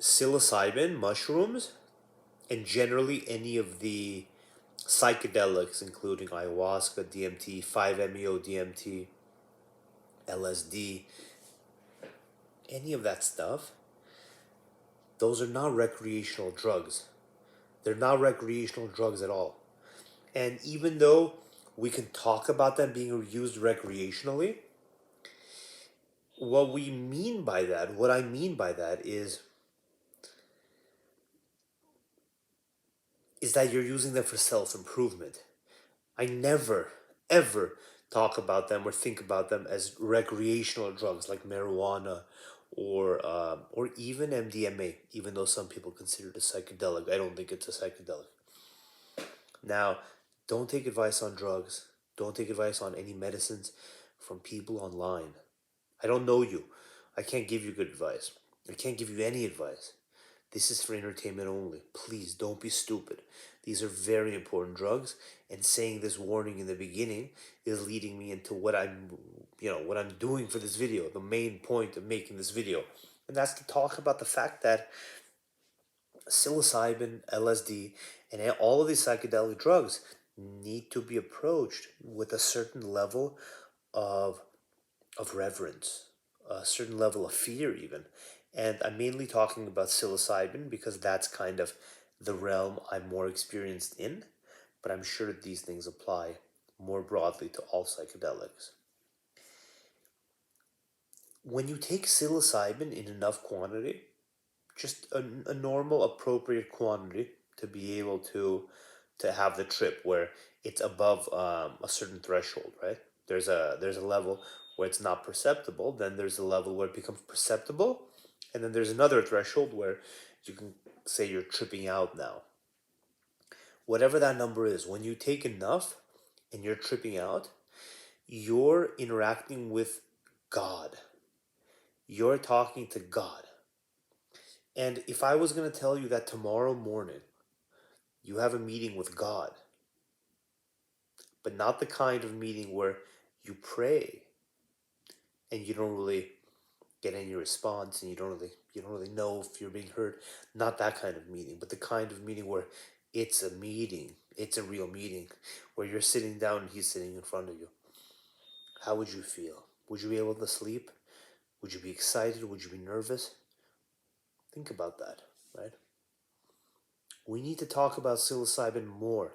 psilocybin, mushrooms, and generally any of the psychedelics, including ayahuasca, DMT, 5-MeO DMT, LSD, any of that stuff, those are not recreational drugs. They're not recreational drugs at all. And even though we can talk about them being used recreationally, what I mean by that is that you're using them for self-improvement. I never, ever talk about them or think about them as recreational drugs like marijuana or even MDMA, even though some people consider it a psychedelic. I don't think it's a psychedelic. Now, don't take advice on drugs. Don't take advice on any medicines from people online. I don't know you. I can't give you good advice. I can't give you any advice. This is for entertainment only. Please don't be stupid. These are very important drugs, and saying this warning in the beginning is leading me into what I'm doing for this video, the main point of making this video. And that's to talk about the fact that psilocybin, LSD, and all of these psychedelic drugs need to be approached with a certain level of reverence, a certain level of fear, even. And I'm mainly talking about psilocybin because that's kind of the realm I'm more experienced in, but I'm sure that these things apply more broadly to all psychedelics. When you take psilocybin in enough quantity, just a normal, appropriate quantity to be able to have the trip where it's above a certain threshold, right? There's a level where it's not perceptible, then there's a level where it becomes perceptible, and then there's another threshold where you can say you're tripping out now. Whatever that number is, when you take enough and you're tripping out, you're interacting with God. You're talking to God. And if I was going to tell you that tomorrow morning you have a meeting with God, but not the kind of meeting where you pray and you don't really get any response and you don't really know if you're being heard, not that kind of meeting, but the kind of meeting where it's a meeting, it's a real meeting, where you're sitting down and he's sitting in front of you. How would you feel? Would you be able to sleep? Would you be excited? Would you be nervous? Think about that, right? We need to talk about psilocybin more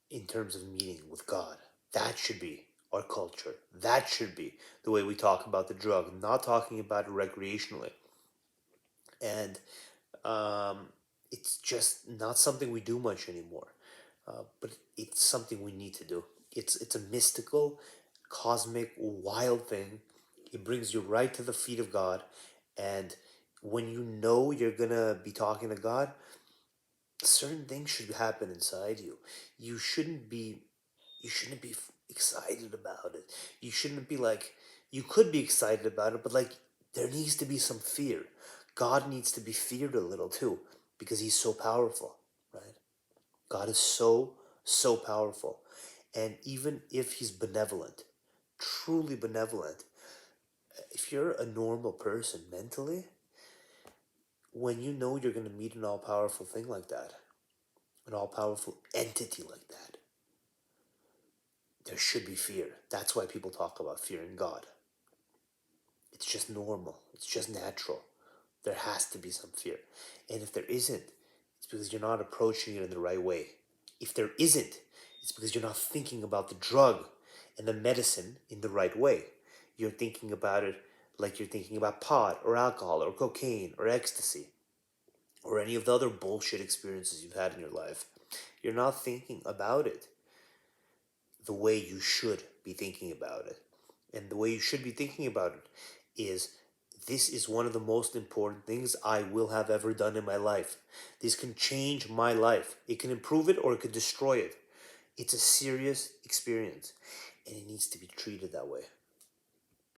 in terms of meeting with God. That should be our culture. That should be the way we talk about the drug, not talking about it recreationally. And it's just not something we do much anymore. But it's something we need to do. It's a mystical, cosmic, wild thing. It brings you right to the feet of God, and when you know you're gonna be talking to God, certain things should happen inside you. You shouldn't be excited about it. You shouldn't be like, you could be excited about it, but like there needs to be some fear. God needs to be feared a little too because he's so powerful, right? God is so powerful. And even if he's benevolent, truly benevolent, if you're a normal person mentally, when you know you're going to meet an all powerful thing like that, an all powerful entity like that, there should be fear. That's why people talk about fearing God. It's just normal, it's just natural. There has to be some fear. And if there isn't, it's because you're not approaching it in the right way. If there isn't, it's because you're not thinking about the drug and the medicine in the right way. You're thinking about it like you're thinking about pot or alcohol or cocaine or ecstasy or any of the other bullshit experiences you've had in your life. You're not thinking about it the way you should be thinking about it. And the way you should be thinking about it is, this is one of the most important things I will have ever done in my life. This can change my life. It can improve it or it could destroy it. It's a serious experience and it needs to be treated that way.